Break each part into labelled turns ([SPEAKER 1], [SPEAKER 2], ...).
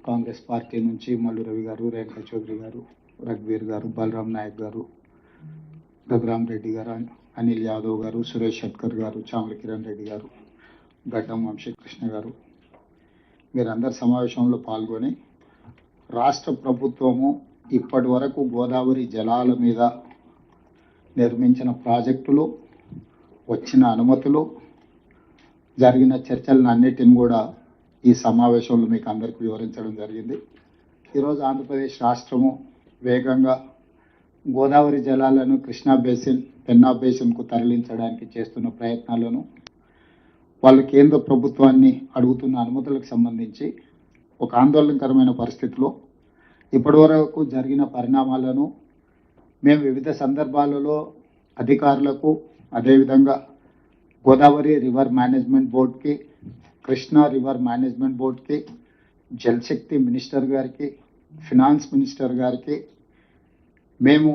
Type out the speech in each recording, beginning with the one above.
[SPEAKER 1] Congress party నుంచి మల్లు రవి గారు, రేణుకా చౌదరి గారు, రఘువీర్ గారు, బలరాం నాయక్ గారు, రఘురామ్ రెడ్డి గారు, అనిల్ యాదవ్ గారు, సురేష్ షెట్కర్ గారు, చామల కిరణ్ రెడ్డి గారు, గడ్డం వంశీకృష్ణ గారు, మీరందరు సమావేశంలో పాల్గొని రాష్ట్ర ప్రభుత్వము ఇప్పటి వరకు గోదావరి జలాల మీద నిర్మించిన ప్రాజెక్టులు, వచ్చిన అనుమతులు, జరిగిన చర్చలను అన్నిటిని కూడా ఈ సమావేశంలో మీకు అందరికీ వివరించడం జరిగింది. ఈరోజు ఆంధ్రప్రదేశ్ రాష్ట్రము వేగంగా గోదావరి జలాలను కృష్ణా బేసిన్, పెన్నా బేసిన్కు తరలించడానికి చేస్తున్న ప్రయత్నాలను, వాళ్ళు కేంద్ర ప్రభుత్వాన్ని అడుగుతున్న అనుమతులకు సంబంధించి ఒక ఆందోళనకరమైన పరిస్థితిలో ఇప్పటివరకు జరిగిన పరిణామాలను మేము వివిధ సందర్భాలలో అధికారులకు, అదేవిధంగా గోదావరి రివర్ మేనేజ్మెంట్ బోర్డ్కి, కృష్ణా రివర్ మేనేజ్మెంట్ బోర్డ్కి, జలశక్తి మినిస్టర్ గారికి, ఫినాన్స్ మినిస్టర్ గారికి మేము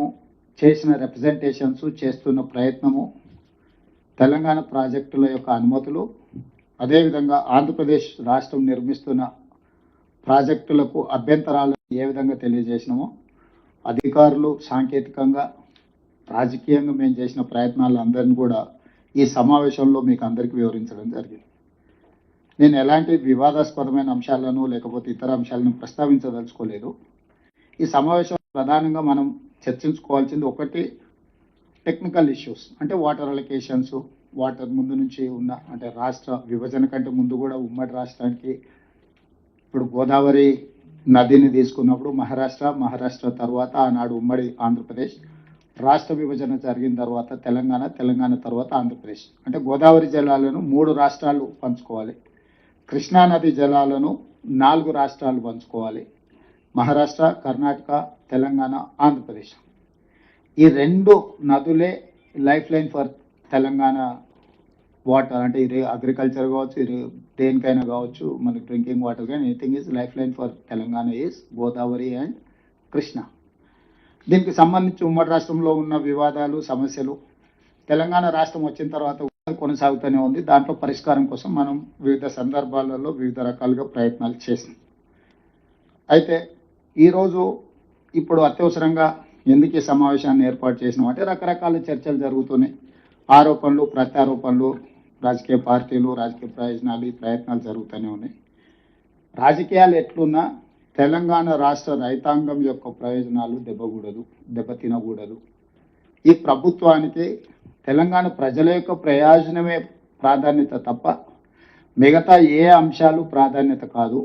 [SPEAKER 1] చేసిన రిప్రజెంటేషన్స్, చేస్తున్న ప్రయత్నము, తెలంగాణ ప్రాజెక్టుల యొక్క అనుమతులు, అదేవిధంగా ఆంధ్రప్రదేశ్ రాష్ట్రం నిర్మిస్తున్న ప్రాజెక్టులకు అభ్యంతరాలు ఏ విధంగా తెలియజేసినామో అధికారులు సాంకేతికంగా, రాజకీయంగా మేము చేసిన ప్రయత్నాలు అందరినీ కూడా ఈ సమావేశంలో మీకు అందరికీ వివరించడం జరిగింది. నేను ఎలాంటి వివాదాస్పదమైన అంశాలను లేకపోతే ఇతర అంశాలను ప్రస్తావించదలుచుకోలేదు. ఈ సమావేశం ప్రధానంగా మనం చర్చించుకోవాల్సింది ఒకటి టెక్నికల్ ఇష్యూస్, అంటే వాటర్ అలొకేషన్స్, వాటర్ ముందు నుంచి ఉన్న అంటే రాష్ట్ర విభజన కంటే ముందు కూడా ఉమ్మడి రాష్ట్రానికి ఇప్పుడు గోదావరి నదిని తీసుకున్నప్పుడు మహారాష్ట్ర తర్వాత ఆనాడు ఉమ్మడి ఆంధ్రప్రదేశ్, రాష్ట్ర విభజన జరిగిన తర్వాత తెలంగాణ తర్వాత ఆంధ్రప్రదేశ్, అంటే గోదావరి జలాలను 3 రాష్ట్రాలు పంచుకోవాలి, కృష్ణా నది జలాలను 4 రాష్ట్రాలు పంచుకోవాలి, మహారాష్ట్ర, కర్ణాటక, తెలంగాణ, ఆంధ్రప్రదేశ్. ఈ 2 నదులే lifeline for Telangana water, అంటే ఇది అగ్రికల్చర్ కావచ్చు, ఇది దేనికైనా కావచ్చు, మనకి డ్రింకింగ్ వాటర్ కానీ anything is lifeline for Telangana is Godavari and Krishna. దీనికి సంబంధించి ఉమ్మడి రాష్ట్రంలో ఉన్న వివాదాలు, సమస్యలు తెలంగాణ రాష్ట్రం వచ్చిన తర్వాత కొనసాగుతూనే ఉంది. దాంట్లో పరిష్కారం కోసం మనం వివిధ సందర్భాలలో వివిధ రకాలుగా ప్రయత్నాలు చేసాం. అయితే ఈరోజు ఇప్పుడు అత్యవసరంగా ఎందుకు ఈ సమావేశాన్ని ఏర్పాటు చేసినాం అంటే రకరకాల చర్చలు జరుగుతున్నాయి, ఆరోపణలు, ప్రత్యారోపణలు, రాజకీయ పార్టీలు, రాజకీయ ప్రయోజనాలు, ఈ ప్రయత్నాలు జరుగుతూనే ఉన్నాయి. రాజకీయాలు ఎట్లున్నా తెలంగాణ రాష్ట్ర రైతాంగం యొక్క ప్రయోజనాలు దెబ్బతినకూడదు. ఈ ప్రభుత్వానికి తెలంగాణ ప్రజల యొక్క ప్రయోజనమే ప్రాధాన్యత తప్ప మిగతా ఏ అంశాలు ప్రాధాన్యత కాదు.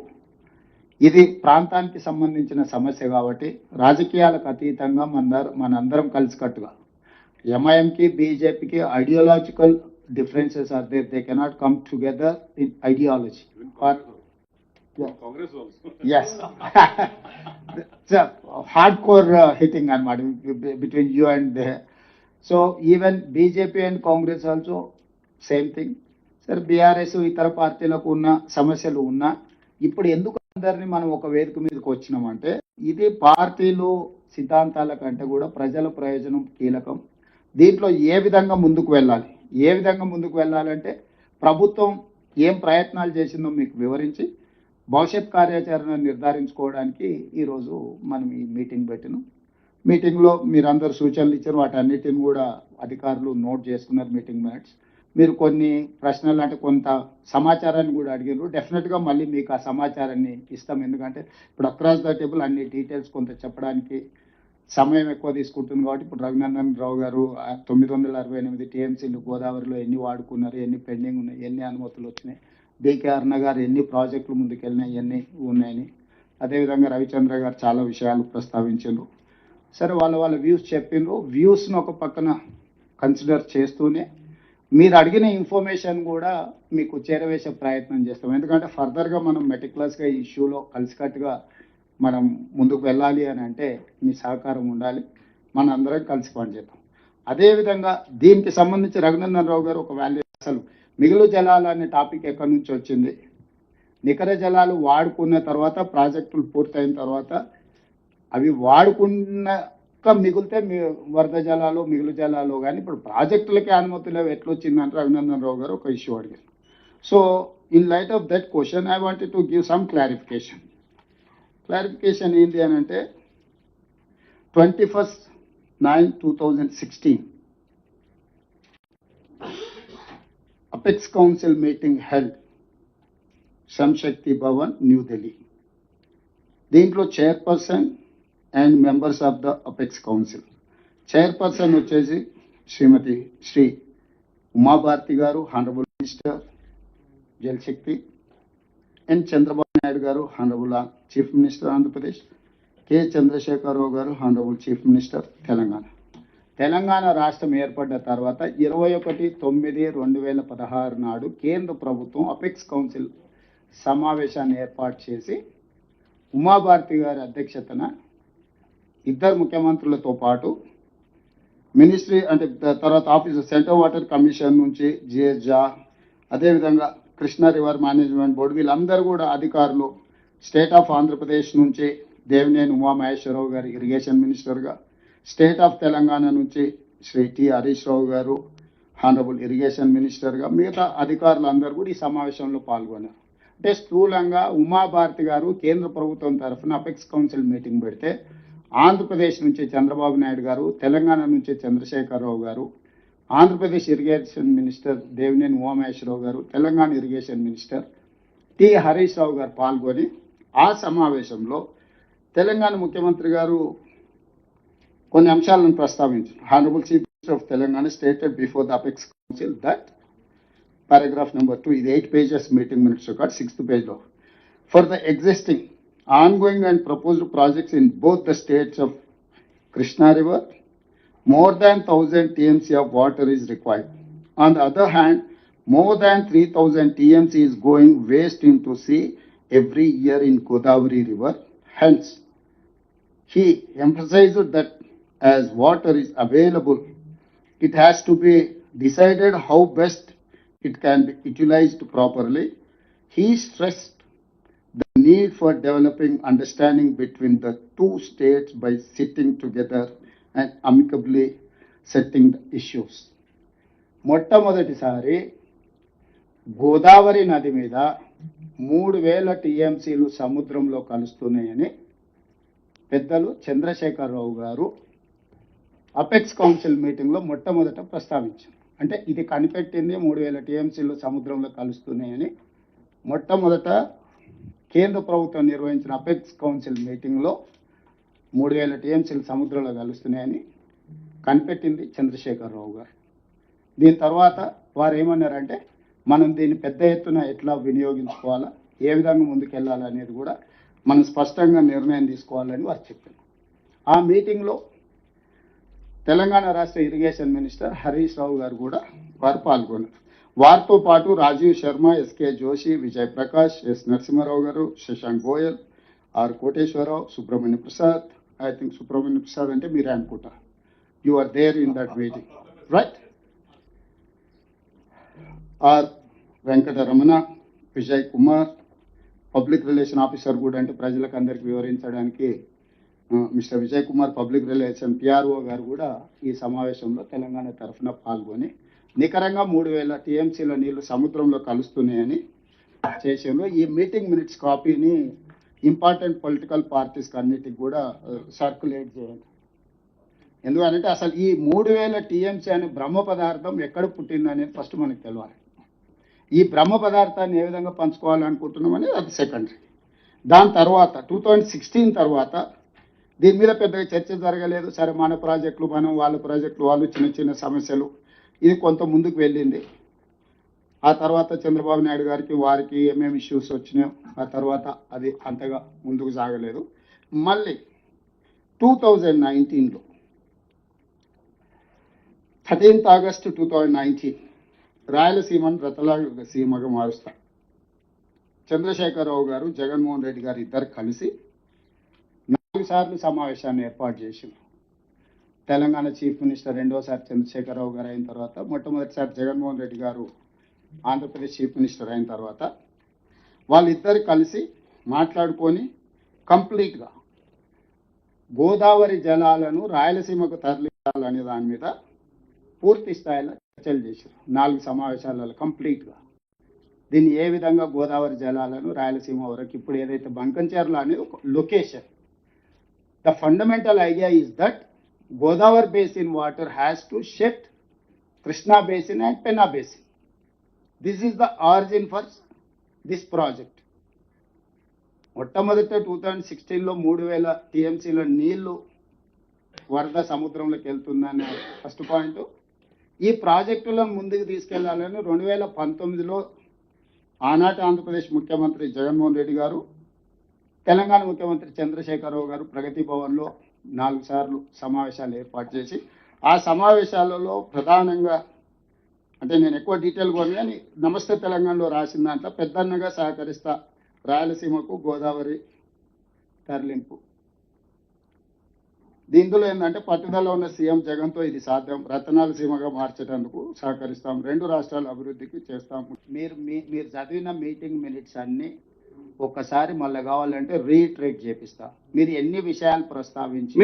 [SPEAKER 1] ఇది ప్రాంతానికి సంబంధించిన సమస్య కాబట్టి రాజకీయాలకు అతీతంగా మనందరం కలిసికట్టుగా, ఎంఐఎంకి, బీజేపీకి ideological differences are there, they cannot come together in ideology.
[SPEAKER 2] Congress also.
[SPEAKER 1] Yes. It's a hardcore hitting between you and so even BJP and Congress also same thing. Sir, BRS ఇతర పార్టీలకు ఉన్న సమస్యలు ఉన్నా ఇప్పుడు ఎందుకు అందరినీ మనం ఒక వేదిక మీదకి వచ్చినామంటే ఇది పార్టీలు సిద్ధాంతాల కంటే కూడా ప్రజల ప్రయోజనం కీలకం. దీంట్లో ఏ విధంగా ముందుకు వెళ్ళాలంటే ప్రభుత్వం ఏం ప్రయత్నాలు చేసిందో మీకు వివరించి భవిష్యత్ కార్యాచరణ నిర్ధారించుకోవడానికి ఈరోజు మనం ఈ మీటింగ్ పెట్టినాం. మీటింగ్లో మీరందరూ సూచనలు ఇచ్చారు, వాటన్నిటిని కూడా అధికారులు నోట్ చేసుకున్నారు మీటింగ్ మినిట్స్. మీరు కొన్ని ప్రశ్నలు అంటే కొంత సమాచారాన్ని కూడా అడిగారు. డెఫినెట్గా మళ్ళీ మీకు ఆ సమాచారాన్ని ఇస్తాం, ఎందుకంటే ఇప్పుడు అక్రాస్ ద టేబుల్ అన్ని డీటెయిల్స్ కొంత చెప్పడానికి సమయం ఎక్కువ తీసుకుంటుంది కాబట్టి ఇప్పుడు రఘునందన్ రావు గారు 968 టీఎంసీలు గోదావరిలో ఎన్ని వాడుకున్నారు, ఎన్ని పెండింగ్ ఉన్నాయి, ఎన్ని అనుమతులు వచ్చినాయి, డికే అరుణ గారు ఎన్ని ప్రాజెక్టులు ముందుకెళ్ళినాయి, ఎన్ని ఉన్నాయని, అదేవిధంగా రవిచంద్ర గారు చాలా విషయాలు ప్రస్తావించారు. సరే, వాళ్ళ వ్యూస్ చెప్పిండ్రు. వ్యూస్ను ఒక పక్కన కన్సిడర్ చేస్తూనే మీరు అడిగిన ఇన్ఫర్మేషన్ కూడా మీకు చేరవేసే ప్రయత్నం చేస్తాం. ఎందుకంటే ఫర్దర్గా మనం మెటిక్యులస్గా ఈ ఇష్యూలో కలిసికట్టుగా మనం ముందుకు వెళ్ళాలి అని అంటే మీ సహకారం ఉండాలి, మన అందరం కలిసి పనిచేద్దాం. అదేవిధంగా దీనికి సంబంధించి రఘునందన్ రావు గారు ఒక వాల్యూ, అసలు మిగులు జలాలు అనే టాపిక్ ఎక్కడి నుంచి వచ్చింది, నికర జలాలు వాడుకున్న తర్వాత ప్రాజెక్టులు పూర్తయిన తర్వాత అవి వాడుకున్నాక మిగిలితే వరద జలాలు, మిగులు జలాలు కానీ ఇప్పుడు ప్రాజెక్టులకే అనుమతులు ఎట్లొచ్చిందంటే రఘునందన్ రావు గారు ఒక ఇష్యూ అడిగారు. So in light of that question I wanted to give some clarification. Clarification ఏంటి అని అంటే 21/9/2016 apex council meeting held Shram Shakti Bhawan, new Delhi. దీంట్లో chairperson and members of the apex council. Chairperson వచ్చేసి శ్రీమతి శ్రీ ఉమాభారతి గారు, honourable minister Jal Shakti. N Chandrababu Naidu గారు, honourable chief minister Andhra Pradesh. K Chandrasekhar Rao గారు, honourable chief minister Telangana. Telangana రాష్ట్రం ఏర్పడ్డ తర్వాత 21/9/2016 నాడు కేంద్ర ప్రభుత్వం అపెక్స్ కౌన్సిల్ సమావేశాన్ని ఏర్పాటు చేసి ఉమాభారతి గారి అధ్యక్షతన ఇద్దరు ముఖ్యమంత్రులతో పాటు మినిస్ట్రీ అంటే తర్వాత ఆఫీసు సెంట్రల్ వాటర్ కమిషన్ నుంచి జిఎస్జా, అదేవిధంగా కృష్ణా రివర్ మేనేజ్మెంట్ బోర్డు, వీళ్ళందరూ కూడా అధికారులు, స్టేట్ ఆఫ్ ఆంధ్రప్రదేశ్ నుంచి దేవినేని ఉమామహేశ్వరరావు గారు ఇరిగేషన్ మినిస్టర్గా, స్టేట్ ఆఫ్ తెలంగాణ నుంచి శ్రీ టి హరీష్ రావు గారు హానరబుల్ ఇరిగేషన్ మినిస్టర్గా, మిగతా అధికారులందరూ కూడా ఈ సమావేశంలో పాల్గొన్నారు. అంటే స్థూలంగా ఉమాభారతి గారు కేంద్ర ప్రభుత్వం తరఫున అపెక్స్ కౌన్సిల్ మీటింగ్ పెడితే ఆంధ్రప్రదేశ్ నుంచి చంద్రబాబు నాయుడు గారు, తెలంగాణ నుంచి చంద్రశేఖరరావు గారు, ఆంధ్రప్రదేశ్ ఇరిగేషన్ మినిస్టర్ దేవినేని ఉమామహేశ్వరరావు గారు, Telangana irrigation minister T Harish Rao గారు పాల్గొని ఆ సమావేశంలో తెలంగాణ ముఖ్యమంత్రి గారు కొన్ని అంశాలను ప్రస్తావించారు. Honourable chief minister of Telangana stated before the apex council that paragraph number 2, ఇది 8 pages meeting minutes record, 6th page లో, for the existing ongoing and proposed projects in both the states of Krishna River, more than 1000 TMC of water is required. On the other hand, more than 3000 TMC is going waste into sea every year in Godavari River. Hence, he emphasized that as water is available, it has to be decided how best it can be utilized properly. He stressed the need for developing understanding between the two states by sitting together and amicably setting the issues. మొట్టమొదటిసారి గోదావరి నది మీద 3000 టీఎంసీలు సముద్రంలో కలుస్తున్నాయని పెద్దలు చంద్రశేఖరరావు గారు apex council మీటింగ్లో మొట్టమొదట ప్రస్తావించారు. అంటే ఇది కనిపెట్టింది 3000 టీఎంసీలు సముద్రంలో కలుస్తున్నాయని మొట్టమొదట కేంద్ర ప్రభుత్వం నిర్వహించిన అపెక్స్ కౌన్సిల్ మీటింగ్లో 3000 టీఎంసీలు సముద్రంలో కలుస్తున్నాయని కనిపెట్టింది చంద్రశేఖరరావు గారు. దీని తర్వాత వారు ఏమన్నారంటే మనం దీన్ని పెద్ద ఎత్తున ఎట్లా వినియోగించుకోవాలా, ఏ విధంగా ముందుకెళ్ళాలనేది కూడా మనం స్పష్టంగా నిర్ణయం తీసుకోవాలని వారు చెప్పారు. ఆ మీటింగ్లో తెలంగాణ రాష్ట్ర ఇరిగేషన్ మినిస్టర్ హరీష్ రావు గారు కూడా వారు పాల్గొన్నారు. వారితో పాటు రాజీవ్ శర్మ, ఎస్కే జోషి, విజయ్ ప్రకాష్, ఎస్ నరసింహారావు గారు, Shashank Goyal, R Koteswara Rao, Subrahmanya Prasad. I think Subrahmanya Prasad అంటే మీరే అనుకుంటా. You are there in that meeting, right? R Venkataramana, Vijay Kumar, public relation officer కూడా, అంటే ప్రజలకు అందరికి వివరించడానికి mister Vijay Kumar public relation PRO గారు కూడా ఈ సమావేశంలో తెలంగాణ తరఫున పాల్గొని నికరంగా 3000 టీఎంసీల నీళ్లు సముద్రంలో కలుస్తున్నాయని చేసారు. ఈ మీటింగ్ మినిట్స్ కాపీని ఇంపార్టెంట్ పొలిటికల్ పార్టీస్కి అన్నిటికి కూడా సర్క్యులేట్ చేయండి. ఎందుకంటే అసలు ఈ 3000 టీఎంసీ అనే బ్రహ్మ పదార్థం ఎక్కడ పుట్టింది అనేది ఫస్ట్ మనకు తెలియాలి. ఈ బ్రహ్మ పదార్థాన్ని ఏ విధంగా పంచుకోవాలనుకుంటున్నాం అనేది అది సెకండరీ. దాని తర్వాత 2016 తర్వాత దీని మీద పెద్దగా చర్చ జరగలేదు. సరే, మన ప్రాజెక్టులు మనం, వాళ్ళ ప్రాజెక్టులు వాళ్ళు, చిన్న చిన్న సమస్యలు, ఇది కొంత ముందుకు వెళ్ళింది. ఆ తర్వాత చంద్రబాబు నాయుడు గారికి వారికి ఏమేమి ఇష్యూస్ వచ్చినాయో ఆ తర్వాత అది అంతగా ముందుకు సాగలేదు. మళ్ళీ 2019లో 13th August 2019 రాయలసీమను రతలాసీమగా మారుస్తా చంద్రశేఖరరావు గారు, జగన్మోహన్ రెడ్డి గారు ఇద్దరు కలిసి 4 సార్లు సమావేశాన్ని ఏర్పాటు చేసింది. తెలంగాణ చీఫ్ మినిస్టర్ రెండోసారి చంద్రశేఖరరావు గారు అయిన తర్వాత, మొట్టమొదటిసారి జగన్మోహన్ రెడ్డి గారు ఆంధ్రప్రదేశ్ చీఫ్ మినిస్టర్ అయిన తర్వాత వాళ్ళిద్దరు కలిసి మాట్లాడుకొని కంప్లీట్గా గోదావరి జలాలను రాయలసీమకు తరలించాలనే దాని మీద పూర్తి స్థాయిలో చర్చలు చేశారు. 4 సమావేశాలలో కంప్లీట్గా. దీన్ని ఏ విధంగా గోదావరి జలాలను రాయలసీమ వరకు ఇప్పుడు ఏదైతే బంకంచెర్ల అనేది ఒక location. The fundamental idea is that Godavari basin water has to shift Krishna basin and Penna basin. This is the origin for this project. మొట్టమొదట 2016లో 3000 టీఎంసీల నీళ్లు వరద సముద్రంలోకి వెళ్తుందని ఫస్ట్ పాయింట్. ఈ ప్రాజెక్టులను ముందుకు తీసుకెళ్లాలని 2019లో ఆనాటి ఆంధ్రప్రదేశ్ ముఖ్యమంత్రి జగన్మోహన్ రెడ్డి గారు, తెలంగాణ ముఖ్యమంత్రి చంద్రశేఖరరావు గారు ప్రగతి భవన్లో 4 సార్లు సమావేశాలు ఏర్పాటు చేసి, ఆ సమావేశాలలో ప్రధానంగా అంటే నేను ఎక్కువ డీటెయిల్ పోను కానీ నమస్తే తెలంగాణలో రాసిన దాంట్లో పెద్దన్నగా సహకరిస్తా రాయలసీమకు గోదావరి తరలింపు. దీంట్లో ఏంటంటే పట్టుదల ఉన్న సీఎం జగన్తో ఇది సాధ్యం, రతనాల సీమగా మార్చేటందుకు సహకరిస్తాం, 2 రాష్ట్రాల అభివృద్ధికి చేస్తాం. మీరు చదివిన మీటింగ్ మినిట్స్ అన్ని ఒక్కసారి మళ్ళీ కావాలంటే రీట్రేక్ చేపిస్తా. మీరు ఎన్ని విషయాలు ప్రస్తావించి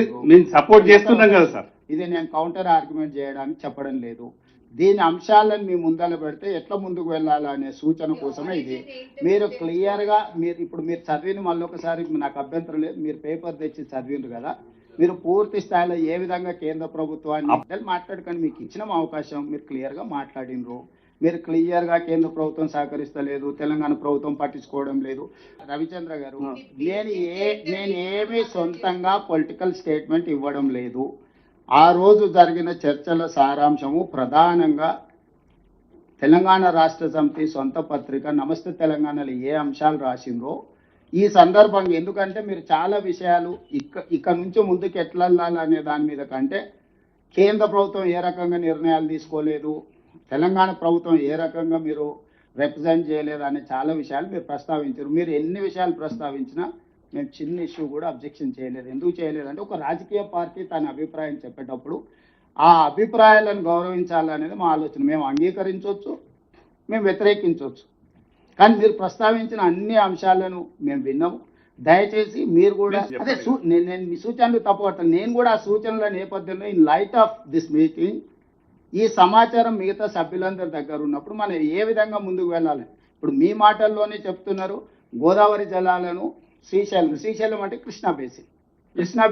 [SPEAKER 2] సపోర్ట్ చేస్తున్నాం కదా సార్,
[SPEAKER 1] ఇది నేను కౌంటర్ ఆర్గ్యుమెంట్ చేయడానికి చెప్పడం లేదు. దీని అంశాలను మీ ముందర పెడితే ఎట్లా ముందుకు వెళ్ళాలనే సూచన కోసమే ఇది. మీరు క్లియర్గా మీరు చదివిన మళ్ళీ ఒకసారి నాకు అభ్యంతరం లేదు, మీరు పేపర్ తెచ్చి చదివిండ్రు కదా, మీరు పూర్తి స్థాయిలో ఏ విధంగా కేంద్ర ప్రభుత్వాన్ని మాట్లాడుకొని మీకు ఇచ్చిన అవకాశం మీరు క్లియర్గా మాట్లాడినరు. మీరు క్లియర్గా కేంద్ర ప్రభుత్వం సహకరిస్తలేదు, తెలంగాణ ప్రభుత్వం పట్టించుకోవడం లేదు. రవిచంద్ర గారు, నేను ఏమీ సొంతంగా పొలిటికల్ స్టేట్మెంట్ ఇవ్వడం లేదు. ఆ రోజు జరిగిన చర్చల సారాంశము ప్రధానంగా తెలంగాణ రాష్ట్ర సమితి సొంత పత్రిక నమస్తే తెలంగాణలో ఏ అంశాలు రాసిందో ఈ సందర్భంగా, ఎందుకంటే మీరు చాలా విషయాలు ఇక నుంచి ముందుకు ఎట్లా వెళ్ళాలనే దాని మీద కంటే కేంద్ర ప్రభుత్వం ఏ రకంగా నిర్ణయాలు తీసుకోలేదు, తెలంగాణ ప్రభుత్వం ఏ రకంగా మీరు రిప్రజెంట్ చేయలేదు అనే చాలా విషయాలు మీరు ప్రస్తావించారు. మీరు ఎన్ని విషయాలు ప్రస్తావించినా మేము చిన్న ఇష్యూ కూడా అబ్జెక్షన్ చేయలేదు. ఎందుకు చేయలేదంటే ఒక రాజకీయ పార్టీ తన అభిప్రాయం చెప్పేటప్పుడు ఆ అభిప్రాయాలను గౌరవించాలనేది మా ఆలోచన. మేము అంగీకరించవచ్చు, మేము వ్యతిరేకించవచ్చు, కానీ మీరు ప్రస్తావించిన అన్ని అంశాలను మేము విన్నాము. దయచేసి మీరు కూడా అదే నేను మీ సూచనలు తప్పబడతాను. నేను కూడా ఆ సూచనల నేపథ్యంలో in light of this meeting ఈ సమాచారం మిగతా సభ్యులందరి దగ్గర ఉన్నప్పుడు మనం ఏ విధంగా ముందుకు వెళ్ళాలి. ఇప్పుడు మీ మాటల్లోనే చెప్తున్నారు గోదావరి జలాలను శ్రీశైలం అంటే కృష్ణా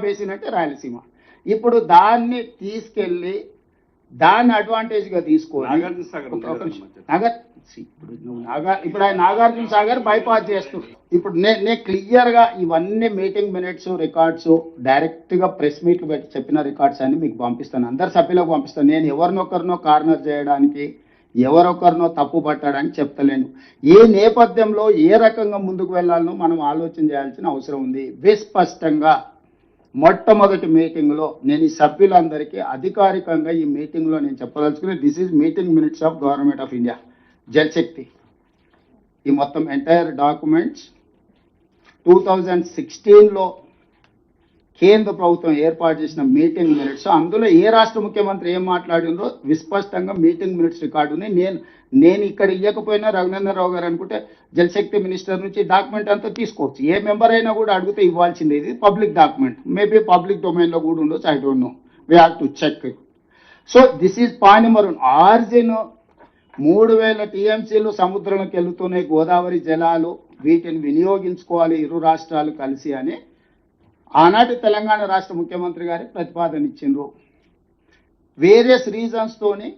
[SPEAKER 1] బేసిన్ అంటే రాయలసీమ. ఇప్పుడు దాన్ని తీసుకెళ్ళి దాన్ని అడ్వాంటేజ్గా తీసుకొని ఇప్పుడు ఆయన నాగార్జున సాగర్ బైపాస్ చేస్తున్నారు. ఇప్పుడు నేను క్లియర్గా ఇవన్నీ మీటింగ్ మినిట్స్ రికార్డ్స్ డైరెక్ట్గా ప్రెస్ మీట్లు పెట్టి చెప్పిన రికార్డ్స్ అన్ని మీకు పంపిస్తాను, అందరు సభ్యులకు పంపిస్తాను. నేను ఎవరినొకరినో కార్నర్ చేయడానికి, ఎవరొకరినో తప్పు పట్టడానికి చెప్తలేను. ఏ నేపథ్యంలో ఏ రకంగా ముందుకు వెళ్ళాలనో మనం ఆలోచన చేయాల్సిన అవసరం ఉంది. విస్పష్టంగా మొట్టమొదటి మీటింగ్లో నేను ఈ సభ్యులందరికీ అధికారికంగా ఈ మీటింగ్లో నేను చెప్పదలుచుకుని this is meeting minutes of government of India Jal Shakti. ఈ మొత్తం ఎంటైర్ డాక్యుమెంట్స్ 2016లో కేంద్ర ప్రభుత్వం ఏర్పాటు చేసిన మీటింగ్ మినిట్స్, అందులో ఏ రాష్ట్ర ముఖ్యమంత్రి ఏం మాట్లాడిందో విస్పష్టంగా మీటింగ్ మినిట్స్ రికార్డు ఉన్నాయి. నేను ఇక్కడ ఇవ్వకపోయినా రఘునందన్ రావు గారు అనుకుంటే జలశక్తి మినిస్టర్ నుంచి డాక్యుమెంట్ అంతా తీసుకోవచ్చు. ఏ మెంబర్ అయినా కూడా అడిగితే ఇవ్వాల్సింది. ఇది పబ్లిక్ డాక్యుమెంట్, మేబీ పబ్లిక్ డొమైన్లో కూడా ఉండొచ్చు, I don't know, we have to check. So this is point number 1. Origin 3000 టీఎంసీలు సముద్రంలోకి వెళుతున్నాయి గోదావరి జలాలు, వీటిని వినియోగించుకోవాలి ఇరు రాష్ట్రాలు కలిసి అని ఆనాటి తెలంగాణ రాష్ట్ర ముఖ్యమంత్రి గారి ప్రతిపాదన ఇచ్చిండ్రు. వేరియస్ రీజన్స్తోని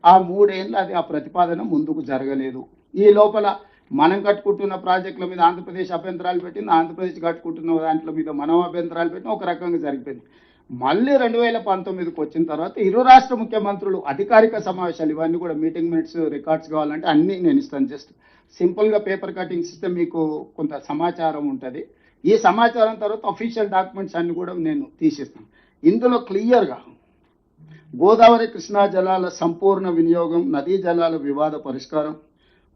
[SPEAKER 1] ఆ 3 ఏళ్ళు అది ఆ ప్రతిపాదన ముందుకు జరగలేదు. ఈ లోపల మనం కట్టుకుంటున్న ప్రాజెక్టుల మీద ఆంధ్రప్రదేశ్ అభ్యంతరాలు పెట్టింది, ఆంధ్రప్రదేశ్ కట్టుకుంటున్న దాంట్లో మీద మనం అభ్యంతరాలు పెట్టిన ఒక రకంగా జరిగిపోయింది. మళ్ళీ 2019కి వచ్చిన తర్వాత ఇరు రాష్ట్ర ముఖ్యమంత్రులు అధికారిక సమావేశాలు, ఇవన్నీ కూడా మీటింగ్ మినిట్స్ రికార్డ్స్ కావాలంటే అన్నీ నేను ఇస్తాను. జస్ట్ సింపుల్గా పేపర్ కటింగ్స్ ఇస్తే మీకు కొంత సమాచారం ఉంటుంది. ఈ సమాచారం తర్వాత అఫీషియల్ డాక్యుమెంట్స్ అన్ని కూడా నేను తీసిస్తాను. ఇందులో క్లియర్గా గోదావరి కృష్ణా జలాల సంపూర్ణ వినియోగం, నదీ జలాల వివాద పరిష్కారం,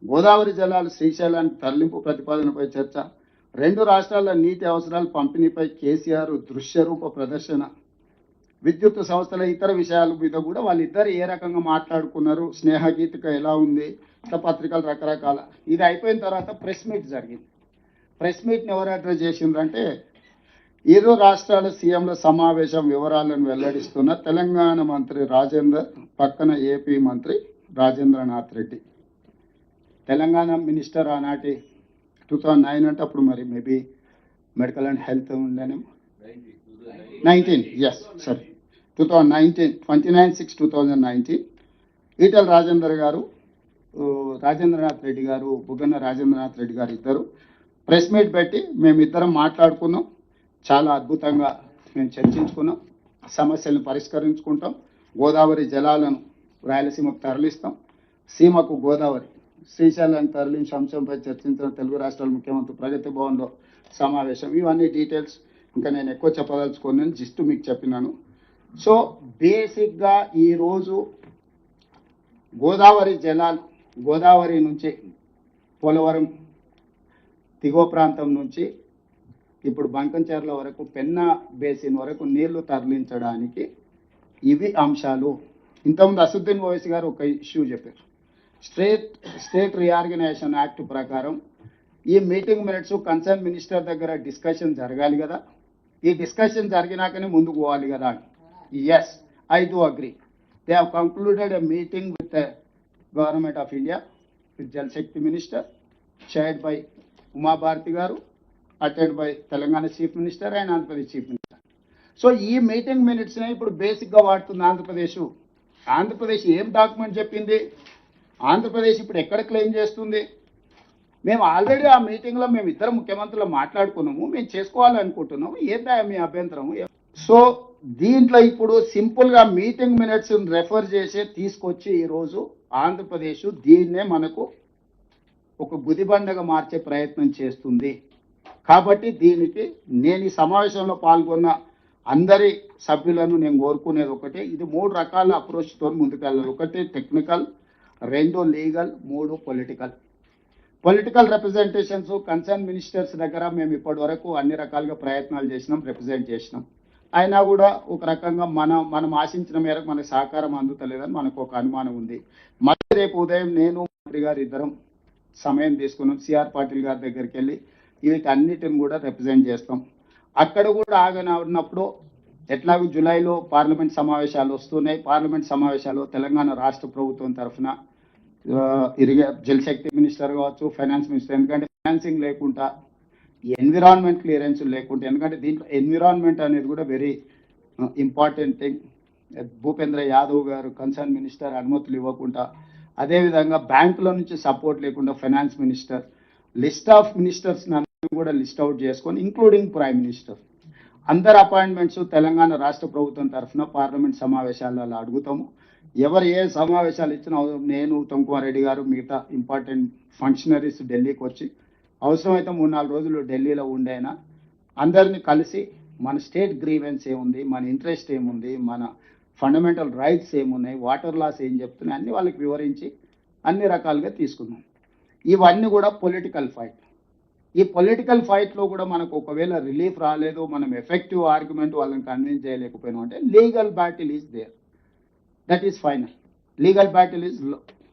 [SPEAKER 1] గోదావరి జలాలు శ్రీశైలానికి తరలింపు ప్రతిపాదనపై చర్చ, 2 రాష్ట్రాల నీటి అవసరాల పంపిణీపై కేసీఆర్ దృశ్యరూప ప్రదర్శన, విద్యుత్ సంస్థల ఇతర విషయాల మీద కూడా వాళ్ళిద్దరు ఏ రకంగా మాట్లాడుకున్నారు, స్నేహగీతిక ఎలా ఉంది, ఇట్లా పత్రికలు రకరకాల. ఇది అయిపోయిన తర్వాత ప్రెస్ మీట్ జరిగింది. ప్రెస్ మీట్ని ఎవరు అడ్రస్ చేసిండ్రంటే ఇరు రాష్ట్రాల సీఎంల సమావేశం వివరాలను వెల్లడిస్తున్న తెలంగాణ మంత్రి రాజేందర్, పక్కన ఏపీ మంత్రి రాజేంద్రనాథ్ రెడ్డి. తెలంగాణ మినిస్టర్ ఆనాటి 2009 అంటే అప్పుడు మరి మేబీ మెడికల్ అండ్ హెల్త్ ఉండేనేమో 19 ఎస్ సారీ 2019 29/6/2019 ఈటల రాజేందర్ గారు రాజేంద్రనాథ్ రెడ్డి గారు బుగ్గన రాజేంద్రనాథ్ రెడ్డి గారు ఇద్దరు ప్రెస్ మీట్ పెట్టి మేమిద్దరం మాట్లాడుకున్నాం. చాలా అద్భుతంగా మేము చర్చించుకున్నాం. సమస్యలను పరిష్కరించుకుంటాం. గోదావరి జలాలను రాయలసీమకు తరలిస్తాం. సీమకు గోదావరి శ్రీశైలాన్ని తరలించి అంశంపై చర్చించిన తెలుగు రాష్ట్రాల ముఖ్యమంత్రి ప్రగతి భవన్లో సమావేశం. ఇవన్నీ డీటెయిల్స్ ఇంకా నేను ఎక్కువ చెప్పదలుచుకోను, జస్ట్ మీకు చెప్పినాను. సో బేసిక్గా ఈరోజు గోదావరి జలాలు గోదావరి నుంచి పోలవరం దిగువ ప్రాంతం నుంచి ఇప్పుడు బంకంచెర్ల వరకు పెన్నా బేసిన్ వరకు నీళ్లు తరలించడానికి ఇవి అంశాలు. ఇంతకుముందు అసదుద్దీన్ ఓవైసీ గారు ఒక ఇష్యూ చెప్పారు. స్టేట్ రీఆర్గనైజేషన్ యాక్ట్ ప్రకారం ఈ మీటింగ్ మినిట్స్ కన్సర్న్ మినిస్టర్ దగ్గర డిస్కషన్ జరగాలి కదా. ఈ డిస్కషన్ జరిగినాకనే ముందుకు పోవాలి కదా. Yes, I do agree. They have concluded a meeting with the government of India with Jal Shakti minister chaired by Uma Bharati గారు, attend by Telangana chief minister and Andhra Pradesh chief minister. So ఈ మీటింగ్ మినిట్స్నే ఇప్పుడు బేసిక్గా వాడుతుంది ఆంధ్రప్రదేశ్. ఆంధ్రప్రదేశ్ ఏం డాక్యుమెంట్ చెప్పింది? ఆంధ్రప్రదేశ్ ఇప్పుడు ఎక్కడ క్లెయిమ్ చేస్తుంది? మేము ఆల్రెడీ ఆ మీటింగ్లో మేము ఇద్దరు ముఖ్యమంత్రులు మాట్లాడుకున్నాము, మేము చేసుకోవాలనుకుంటున్నాము, ఏందా మీ అభ్యంతరము? సో దీంట్లో ఇప్పుడు సింపుల్గా మీటింగ్ మినిట్స్ రెఫర్ చేసి తీసుకొచ్చి ఈరోజు ఆంధ్రప్రదేశ్ దీన్నే మనకు ఒక గుదిబండగా మార్చే ప్రయత్నం చేస్తుంది. కాబట్టి దీనికి నేను ఈ సమావేశంలో పాల్గొన్న అందరి సభ్యులను నేను కోరుకునేది ఒకటే, ఇది 3 రకాల అప్రోచ్తో ముందుకెళ్ళాలి. ఒకటి technical, 2 legal, 3 political. Political representations concern ministers దగ్గర మేము ఇప్పటి వరకు అన్ని రకాలుగా ప్రయత్నాలు చేసినాం, రిప్రజెంట్ చేసినాం. అయినా కూడా ఒక రకంగా మనం ఆశించిన మేరకు మనకు సహకారం అందుతలేదని మనకు ఒక అనుమానం ఉంది. మళ్ళీ రేపు ఉదయం నేను మంత్రి గారు ఇద్దరం సమయం తీసుకున్నాం, సిఆర్ పాటిల్ గారి దగ్గరికి వెళ్ళి వీటన్నిటిని కూడా రిప్రజెంట్ చేస్తాం. అక్కడ కూడా ఆగనప్పుడు ఎట్లాగో జూలైలో పార్లమెంట్ సమావేశాలు వస్తున్నాయి. పార్లమెంట్ సమావేశాలు తెలంగాణ రాష్ట్ర ప్రభుత్వం తరఫున జలశక్తి మినిస్టర్ కావచ్చు, ఫైనాన్స్ మినిస్టర్, ఎందుకంటే ఫైనాన్సింగ్ లేకుండా ఎన్విరాన్మెంట్ క్లియరెన్స్ లేకుండా, ఎందుకంటే దీంట్లో ఎన్విరాన్మెంట్ అనేది కూడా very important thing. Bhupendra Yadav గారు కన్సర్న్ మినిస్టర్ అనుమతులు ఇవ్వకుండా, అదేవిధంగా బ్యాంకుల నుంచి సపోర్ట్ లేకుండా finance minister, list of ministers కూడా లిస్ట్ అవుట్ చేసుకొని ఇంక్లూడింగ్ ప్రైమ్ మినిస్టర్ అందరు అపాయింట్మెంట్స్ తెలంగాణ రాష్ట్ర ప్రభుత్వం తరఫున పార్లమెంట్ సమావేశాలలో అడుగుతాము. ఎవరు ఏ సమావేశాలు ఇచ్చినా నేను, ఉత్తమ్ కుమార్ రెడ్డి గారు, మిగతా ఇంపార్టెంట్ ఫంక్షనరీస్ ఢిల్లీకి వచ్చి అవసరమైతే 3-4 రోజులు ఢిల్లీలో ఉండైనా అందరినీ కలిసి మన స్టేట్ గ్రీవెన్స్ ఏముంది, మన ఇంట్రెస్ట్ ఏముంది, మన ఫండమెంటల్ రైట్స్ ఏమున్నాయి, వాటర్ లాస్ ఏం చెప్తున్నాయి అన్ని వాళ్ళకి వివరించి అన్ని రకాలుగా తీసుకున్నాం. ఇవన్నీ కూడా పొలిటికల్ ఫైట్. ఈ పొలిటికల్ ఫైట్లో కూడా మనకు ఒకవేళ రిలీఫ్ రాలేదు, మనం ఎఫెక్టివ్ ఆర్గ్యుమెంట్ వాళ్ళని కన్విన్స్ చేయలేకపోయినాం అంటే legal battle is there, that is final. Legal battle is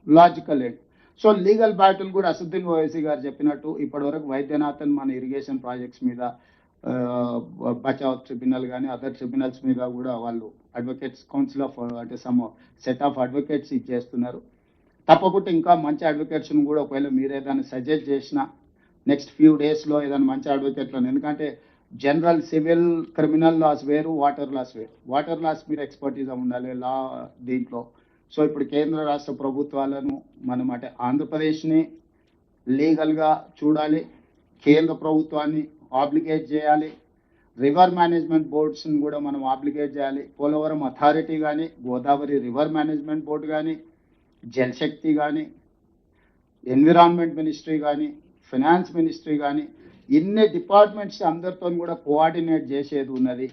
[SPEAKER 1] logical end. So legal battle కూడా అసదుద్దీన్ ఓవైసీ గారు చెప్పినట్టు ఇప్పటివరకు వైద్యనాథన్ మన ఇరిగేషన్ ప్రాజెక్ట్స్ మీద బచావ్ ట్రిబ్యునల్ కానీ అదర్ ట్రిబ్యునల్స్ మీద కూడా వాళ్ళు అడ్వకేట్స్ కౌన్సిల్ ఆఫ్ అంటే సమ్ సెట్ ఆఫ్ అడ్వకేట్స్ ఇచ్చేస్తున్నారు. తప్పకుండా ఇంకా మంచి అడ్వకేట్స్ని కూడా ఒకవేళ మీరు ఏదైనా సజెస్ట్ చేసినా నెక్స్ట్ ఫ్యూ డేస్లో ఏదైనా మంచి అడ్వకేట్లను, ఎందుకంటే జనరల్ సివిల్ క్రిమినల్ లాస్ వేరు, వాటర్ లాస్ వేరు. వాటర్ లాస్ మీరు ఎక్స్పర్టీస్ ఉండాలి లా దీంట్లో. సో ఇప్పుడు కేంద్ర రాష్ట్ర ప్రభుత్వాలను మనం అంటే ఆంధ్రప్రదేశ్ని లీగల్గా చూడాలి, కేంద్ర ప్రభుత్వాన్ని ఆబ్లిగేట్ చేయాలి, రివర్ మేనేజ్మెంట్ బోర్డ్స్ని కూడా మనం ఆబ్లిగేట్ చేయాలి. పోలవరం అథారిటీ కానీ, గోదావరి రివర్ మేనేజ్మెంట్ బోర్డు కానీ, జలశక్తి కానీ, ఎన్విరాన్మెంట్ మినిస్ట్రీ కానీ, ఫైనాన్స్ మినిస్ట్రీ కానీ, ఇన్ని డిపార్ట్మెంట్స్ అందరితో కూడా కోఆర్డినేట్ చేసేది ఉన్నది.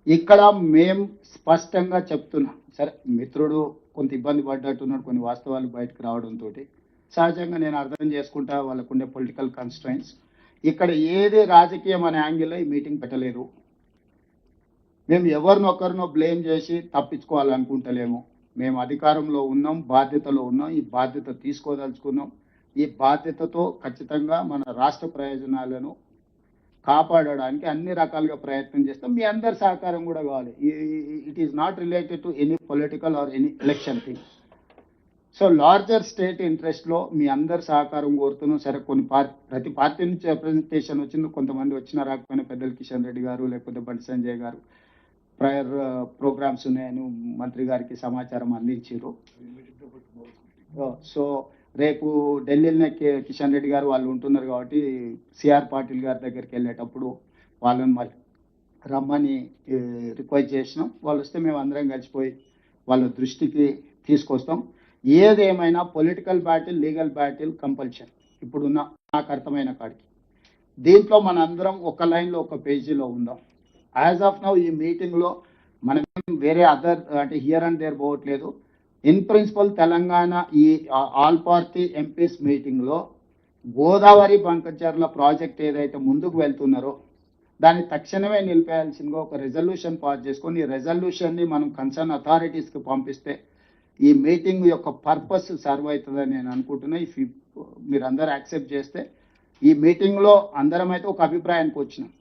[SPEAKER 1] ఇక్కడ మేము స్పష్టంగా చెప్తున్నాం. సరే మిత్రుడు కొంత ఇబ్బంది పడ్డట్టున్నాడు కొన్ని వాస్తవాలు బయటకు రావడంతో, సహజంగా నేను అర్థం చేసుకుంటా వాళ్ళకుండే పొలిటికల్ కన్స్ట్రైంట్స్. ఇక్కడ ఏది రాజకీయం అనే యాంగిల్లో ఈ మీటింగ్ పెట్టలేదు. మేము ఎవరినొకరినో బ్లేమ్ చేసి తప్పించుకోవాలనుకుంటలేము. మేము అధికారంలో ఉన్నాం, బాధ్యతలో ఉన్నాం, ఈ బాధ్యత తీసుకోదలుచుకున్నాం. ఈ బాధ్యతతో ఖచ్చితంగా మన రాష్ట్ర ప్రయోజనాలను కాపాడడానికి అన్ని రకాలుగా ప్రయత్నం చేస్తాం. మీ అందరి సహకారం కూడా కావాలి. It is not related to any political or any election thing. So larger state ఇంట్రెస్ట్లో మీ అందరి సహకారం కోరుతున్నాం. సరే కొన్ని ప్రతి పార్టీ నుంచి రిప్రజెంటేషన్ వచ్చింది, కొంతమంది వచ్చినా రాకపోయినా పెద్దలు కిషన్ రెడ్డి గారు లేకపోతే బండి సంజయ్ గారు ప్రయర్ ప్రోగ్రామ్స్ ఉన్నాయని మంత్రి గారికి సమాచారం అందించారు. సో రేపు ఢిల్లీలోనే కిషన్ రెడ్డి గారు వాళ్ళు ఉంటున్నారు కాబట్టి సిఆర్ పాటిల్ గారి దగ్గరికి వెళ్ళేటప్పుడు వాళ్ళని మరి రమ్మని రిక్వెస్ట్ చేసినాం. వాళ్ళు వస్తే మేము అందరం కలిసిపోయి వాళ్ళ దృష్టికి తీసుకొస్తాం. ఏదేమైనా political battle, legal battle compulsion ఇప్పుడున్న నాకు అర్థమైన కాడికి. దీంట్లో మనందరం ఒక లైన్లో ఒక పేజీలో ఉందాం. యాజ్ ఆఫ్ నౌ ఈ మీటింగ్లో మనం వేరే అదర్ అంటే హియర్ అండ్ దేర్ పోవట్లేదు. ఇన్ ప్రిన్సిపల్ తెలంగాణ ఈ ఆల్ పార్టీ ఎంపీస్ మీటింగ్లో గోదావరి బంకచర్ల ప్రాజెక్ట్ ఏదైతే ముందుకు వెళ్తున్నారో దాన్ని తక్షణమే నిలిపేయాల్సిందిగా ఒక రెజల్యూషన్ పాస్ చేసుకొని ఈ రెజల్యూషన్ని మనం కన్సర్న్ అథారిటీస్కి పంపిస్తే ఈ మీటింగ్ యొక్క పర్పస్ సర్వ్ అవుతుందని నేను అనుకుంటున్నా. ఇఫ్ మీరు అందరూ యాక్సెప్ట్ చేస్తే ఈ మీటింగ్లో అందరం అయితే ఒక అభిప్రాయానికి వచ్చినాం.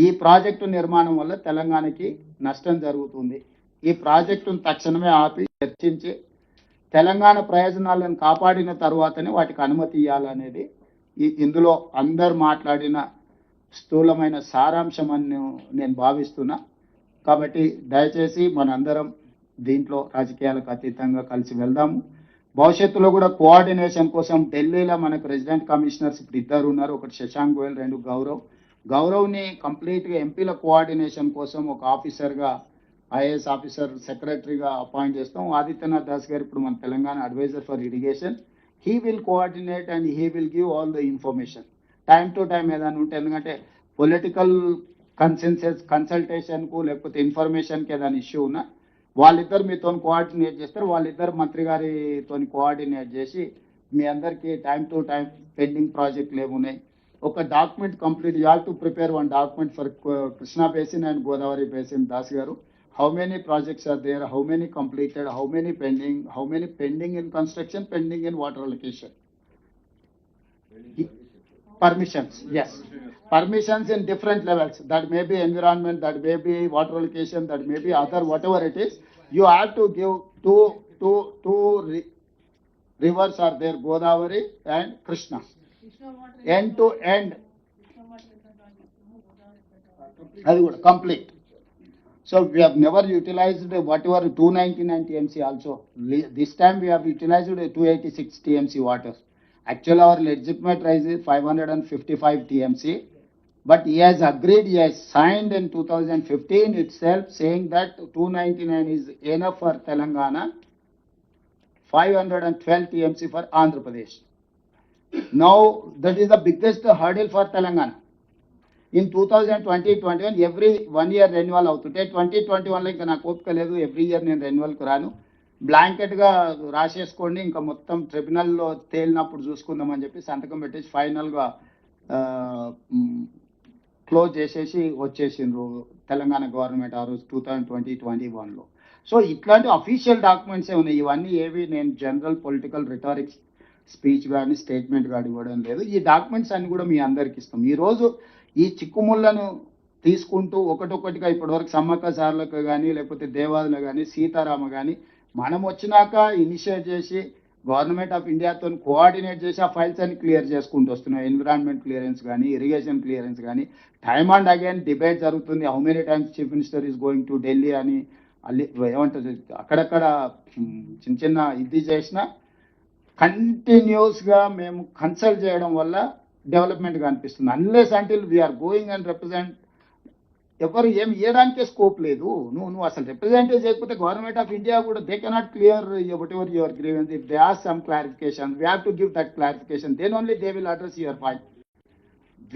[SPEAKER 1] ఈ ప్రాజెక్టు నిర్మాణం వల్ల తెలంగాణకి నష్టం జరుగుతుంది. ఈ ప్రాజెక్టును తక్షణమే ఆపి చర్చించి తెలంగాణ ప్రయోజనాలను కాపాడిన తర్వాతనే వాటికి అనుమతి ఇవ్వాలనేది ఇందులో అందరు మాట్లాడిన స్థూలమైన సారాంశం అని నేను భావిస్తున్నా. కాబట్టి దయచేసి మనందరం దీంట్లో రాజకీయాలకు అతీతంగా కలిసి వెళ్దాము. భవిష్యత్తులో కూడా కోఆర్డినేషన్ కోసం ఢిల్లీలో మనకు రెసిడెంట్ కమిషనర్స్ ఇప్పుడు ఇద్దరు ఉన్నారు. ఒకటి శశాంక్ గోయల్, రెండు గౌరవ్ని కంప్లీట్గా ఎంపీల కోఆర్డినేషన్ కోసం ఒక ఆఫీసర్గా ఐఏఎస్ ఆఫీసర్ సెక్రటరీగా అపాయింట్ చేస్తాం. ఆదిత్యనాథ్ దాస్ గారు ఇప్పుడు మన Telangana adviser for irrigation. He will coordinate and he will give all the information time to time ఏదైనా ఉంటే. ఎందుకంటే పొలిటికల్ కన్సల్టేషన్కు లేకపోతే ఇన్ఫర్మేషన్కి ఏదైనా ఇష్యూ ఉన్నా వాళ్ళిద్దరు మీతో కోఆర్డినేట్ చేస్తారు. వాళ్ళిద్దరు మంత్రి గారితో కోఆర్డినేట్ చేసి మీ అందరికీ టైం టు టైం పెండింగ్ ప్రాజెక్టులు ఏమున్నాయి ఒక document complete. You have to prepare one document for Krishna basin and Godavari basin. Das గారు, how many projects are there, how many completed, how many pending in construction, pending in water allocation, permissions, yes, permissions in different levels. That may be environment, that may be water allocation, that may be other, whatever it is. You have to give two rivers are there, Godavari and Krishna, end to end. That is complete. So we have never utilized whatever 299 TMC also. This time we have utilized 286 TMC water. Actually our legitimate rise is 555 TMC. But he has agreed, he has signed in 2015 itself saying that 299 is enough for Telangana, 512 TMC for Andhra Pradesh. Now that is the biggest hurdle for Telangana. In 2020-21 every 1 year renewal అవుతుంటే 2021లో ఇంకా నాకు ఓపిక లేదు, every year నేను రెన్యువల్కి రాను, బ్లాంకెట్గా రాసేసుకోండి, ఇంకా మొత్తం ట్రిబ్యునల్లో తేలినప్పుడు చూసుకుందామని చెప్పి సంతకం పెట్టేసి ఫైనల్గా క్లోజ్ చేసేసి వచ్చేసిండ్రు తెలంగాణ గవర్నమెంట్ ఆ రోజు 2020-21లో. సో ఇట్లాంటి అఫీషియల్ డాక్యుమెంట్సే ఉన్నాయి. ఇవన్నీ ఏవి నేను జనరల్ పొలిటికల్ రిటారిక్స్ స్పీచ్ కానీ స్టేట్మెంట్ కానీ ఇవ్వడం లేదు. ఈ డాక్యుమెంట్స్ అన్ని కూడా మీ అందరికి ఇస్తాం. ఈరోజు ఈ చిక్కుముళ్లను తీసుకుంటూ ఒకటొక్కటిగా ఇప్పటివరకు సమ్మక్క సార్లకు కానీ లేకపోతే దేవాదులు కానీ సీతారామ కానీ మనం వచ్చినాక ఇనిషియేట్ చేసి గవర్నమెంట్ ఆఫ్ ఇండియాతో కోఆర్డినేట్ చేసి ఆ ఫైల్స్ అన్ని క్లియర్ చేసుకుంటూ వస్తున్నాం. ఎన్విరాన్మెంట్ క్లియరెన్స్ కానీ ఇరిగేషన్ క్లియరెన్స్ కానీ టైమ్ అండ్ అగైన్ డిబేట్ జరుగుతుంది. How many times chief minister is going to Delhi అని ఏమంటుంది అక్కడక్కడ చిన్న చిన్న ఇది చేసిన కంటిన్యూస్గా మేము కన్సల్ట్ చేయడం వల్ల డెవలప్మెంట్ కనిపిస్తుంది. Unless until we are going and represent ఎవరు ఏం ఇవ్వడానికే స్కోప్ లేదు. నువ్వు అసలు రిప్రజెంట్ చేయకపోతే గవర్నమెంట్ ఆఫ్ ఇండియా కూడా they cannot clear whatever your grievance. If they are some clarification we have to give that clarification, then only they will address your point.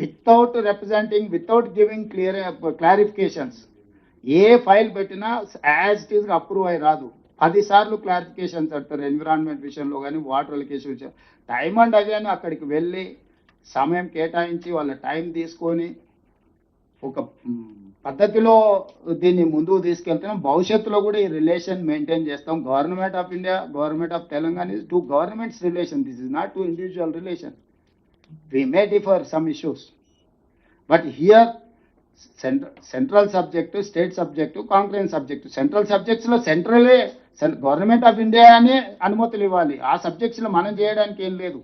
[SPEAKER 1] Without representing, without giving clarifications ఏ file పెట్టినా as it ఈస్గా approve అయి రాదు. 10 సార్లు clarifications అంటారు environment విషయంలో కానీ water allocation విషయం. టైమ్ అండ్ అగైన్ అక్కడికి వెళ్ళి సమయం కేటాయించి వాళ్ళ టైం తీసుకొని ఒక పద్ధతిలో దీన్ని ముందుకు తీసుకెళ్తున్నాం. భవిష్యత్తులో కూడా ఈ రిలేషన్ మెయింటైన్ చేస్తాం. Government of India, government of Telangana is 2 governments relation. This is not 2 individual relation. We may differ some issues, but here central subject, state subject, concurrence subject. Central సబ్జెక్ట్స్లో సెంట్రలే గవర్నమెంట్ ఆఫ్ ఇండియా అని అనుమతులు ఇవ్వాలి. ఆ సబ్జెక్ట్స్లో మనం చేయడానికి ఏం లేదు.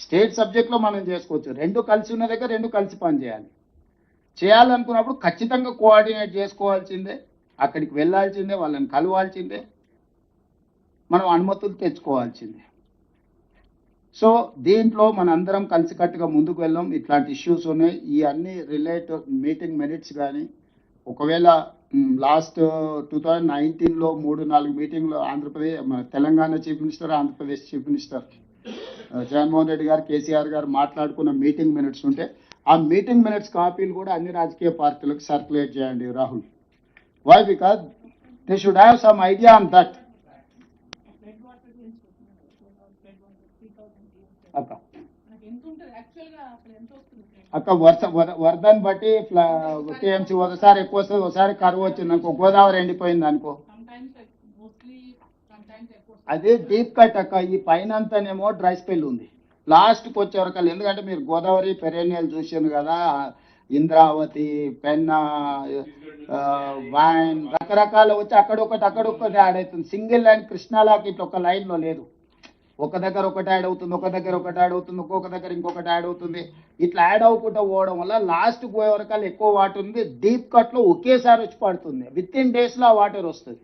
[SPEAKER 1] స్టేట్ సబ్జెక్ట్లో మనం చేసుకోవచ్చు. రెండు కలిసి ఉన్న దగ్గర రెండు కలిసి పనిచేయాలి. చేయాలనుకున్నప్పుడు ఖచ్చితంగా కోఆర్డినేట్ చేసుకోవాల్సిందే, అక్కడికి వెళ్ళాల్సిందే, వాళ్ళని కలవాల్సిందే, మనం అనుమతులు తెచ్చుకోవాల్సిందే. సో దీంట్లో మనందరం కలిసికట్టుగా ముందుకు వెళ్ళాం. ఇట్లాంటి ఇష్యూస్ ఉన్నాయి. ఈ అన్ని రిలేటెడ్ మీటింగ్ మినిట్స్ కానీ ఒకవేళ లాస్ట్ 2019లో 3-4 మీటింగ్లో ఆంధ్రప్రదేశ్ మన Telangana chief minister, Andhra Pradesh chief minister Jaganmohan Reddy గారు, కేసీఆర్ గారు మాట్లాడుకున్న మీటింగ్ మినిట్స్ ఉంటే ఆ మీటింగ్ మినిట్స్ కాపీలు కూడా అన్ని రాజకీయ పార్టీలకు సర్క్యులేట్ చేయండి Rahul. Why? Because they should have some idea on that. అక్క అక్క వరదని బట్టి టీఎంసీ ఒకసారి ఎక్కువ వస్తుంది, ఒకసారి కరువు వచ్చింది అనుకో, గోదావరి ఎండిపోయింది అనుకో, అదే డీప్ కట్ అక్క. ఈ పైన అంతానేమో డ్రై స్పెల్ ఉంది, లాస్ట్కి వచ్చే వరకు. ఎందుకంటే మీరు గోదావరి పెరేనియల్ చూసాను కదా, ఇంద్రావతి, పెన్నా, వైన్ రకరకాల వచ్చి అక్కడొకటి యాడ్ అవుతుంది. సింగిల్ లైన్ కృష్ణాలాకి ఇట్లా ఒక లైన్లో లేదు. ఒక దగ్గర ఒకటి యాడ్ అవుతుంది, ఒక దగ్గర ఒకటి యాడ్ అవుతుంది, ఒక్కొక్క దగ్గర ఇంకొకటి యాడ్ అవుతుంది. ఇట్లా యాడ్ అవ్వకుండా పోవడం వల్ల లాస్ట్ పోయే వరకు ఎక్కువ వాటర్ ఉంది. డీప్ కట్లో ఒకేసారి వచ్చి పడుతుంది. విత్-ఇన్ డేస్లో ఆ వాటర్ వస్తుంది.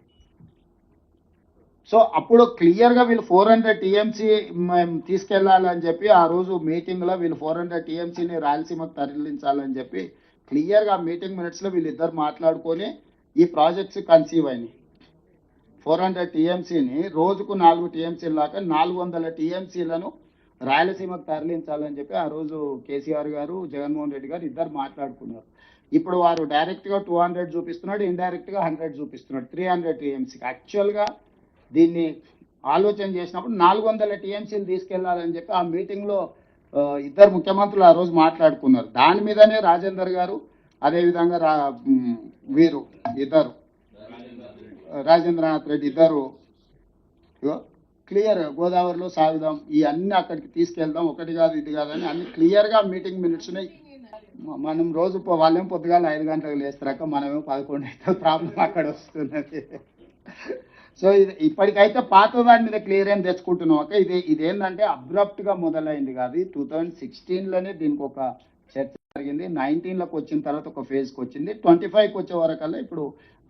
[SPEAKER 1] సో అప్పుడు క్లియర్గా వీళ్ళు 400 టీఎంసీ మేము తీసుకెళ్లాలని చెప్పి ఆ రోజు మీటింగ్లో వీళ్ళు 400 టీఎంసీని రాయలసీమకు తరలించాలని చెప్పి క్లియర్గా మీటింగ్ మినిట్స్లో వీళ్ళిద్దరు మాట్లాడుకొని ఈ ప్రాజెక్ట్స్ కన్సీవ్ అయినాయి. 400 టీఎంసీని రోజుకు 4 టీఎంసీల దాకా 400 టీఎంసీలను రాయలసీమకు తరలించాలని చెప్పి ఆ రోజు కేసీఆర్ గారు, జగన్మోహన్ రెడ్డి గారు ఇద్దరు మాట్లాడుకున్నారు. ఇప్పుడు వారు డైరెక్ట్గా 200 చూపిస్తున్నాడు, ఇండైరెక్ట్గా 100 చూపిస్తున్నాడు, 300 టీఎంసీకి. యాక్చువల్గా దీన్ని ఆలోచన చేసినప్పుడు 400 టీఎంసీలు తీసుకెళ్లాలని చెప్పి ఆ మీటింగ్లో ఇద్దరు ముఖ్యమంత్రులు ఆ రోజు మాట్లాడుకున్నారు. దాని మీదనే రాజేందర్ గారు, అదేవిధంగా వీరు ఇద్దరు రాజేంద్రనాథ్ రెడ్డి ఇద్దరు క్లియర్ గోదావరిలో సాగుదాం, ఈ అన్ని అక్కడికి తీసుకెళ్దాం, ఒకటి కాదు ఇది కాదని అన్ని క్లియర్గా మీటింగ్ మినిట్స్ ఉన్నాయి. మనం రోజు వాళ్ళేమో పొద్దుగాల 5 గంటలకు లేస్తారక, మనమేమో 11 అయితే ప్రాబ్లం అక్కడ వస్తున్నది. సో ఇది ఇప్పటికైతే పాత దాని మీద క్లియర్ ఏం తెచ్చుకుంటున్నాం అక్క. ఇదేంటంటే అబ్రప్ట్గా మొదలైంది కాదు. 2016లోనే దీనికి ఒక చర్చ జరిగింది. 19లోకి వచ్చిన తర్వాత ఒక ఫేజ్కి వచ్చింది. 25కి వచ్చే వరకల్లా ఇప్పుడు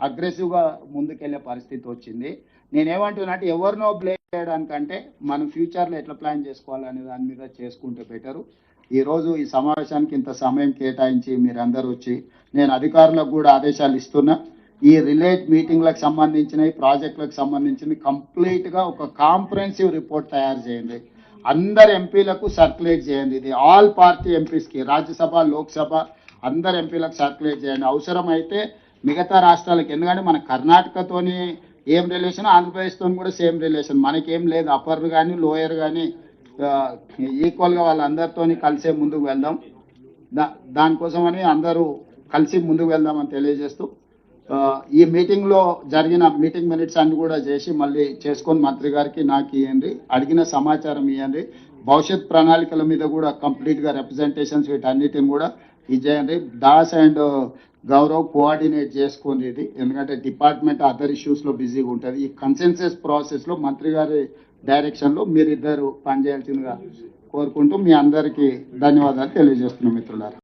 [SPEAKER 1] అగ్రెసివ్గా ముందుకెళ్లే పరిస్థితి వచ్చింది. నేనేమంటున్నా అంటే ఎవరినో బ్లేమ్ చేయడానికంటే మనం ఫ్యూచర్లో ఎట్లా ప్లాన్ చేసుకోవాలనే దాని మీద చేసుకుంటే బెటరు. ఈరోజు ఈ సమావేశానికి ఇంత సమయం కేటాయించి మీరందరూ వచ్చి, నేను అధికారులకు కూడా ఆదేశాలు ఇస్తున్నా, ఈ రిలేట్ మీటింగ్లకు సంబంధించిన ఈ ప్రాజెక్టులకు సంబంధించింది కంప్లీట్గా ఒక కాంప్రహెన్సివ్ రిపోర్ట్ తయారు చేయండి. అందరు ఎంపీలకు సర్క్యులేట్ చేయండి. ఇది ఆల్ పార్టీ ఎంపీస్కి, రాజ్యసభ, లోక్సభ అందరు ఎంపీలకు సర్క్యులేట్ చేయండి. అవసరమైతే మిగతా రాష్ట్రాలకు, ఎందుకంటే మన కర్ణాటకతోని ఏం రిలేషన్, ఆంధ్రప్రదేశ్తో కూడా సేమ్ రిలేషన్, మనకేం లేదు. అప్పర్ కానీ లోయర్ కానీ ఈక్వల్గా వాళ్ళందరితో కలిసే ముందుకు వెళ్దాం. దానికోసమని అందరూ కలిసి ముందుకు వెళ్దామని తెలియజేస్తూ ఈ మీటింగ్లో జరిగిన మీటింగ్ మినిట్స్ అన్ని కూడా చేసి మళ్ళీ చేసుకొని మంత్రి గారికి నాకు ఇవ్వండి, అడిగిన సమాచారం ఇవ్వండి. భవిష్యత్ ప్రణాళికల మీద కూడా కంప్లీట్గా రిప్రజెంటేషన్స్ వీటన్నిటిని కూడా ఇచ్చేయండి. దాస్ అండ్ గౌరవ్ కోఆర్డినేట్ చేసుకోండి ఇది, ఎందుకంటే డిపార్ట్మెంట్ అదర్ ఇష్యూస్లో బిజీగా ఉంటుంది. ఈ కన్సెన్సస్ ప్రాసెస్లో మంత్రి గారి డైరెక్షన్లో మీరిద్దరు పనిచేయాల్సిందిగా కోరుకుంటూ మీ అందరికీ ధన్యవాదాలు తెలియజేస్తున్నాం మిత్రులారా.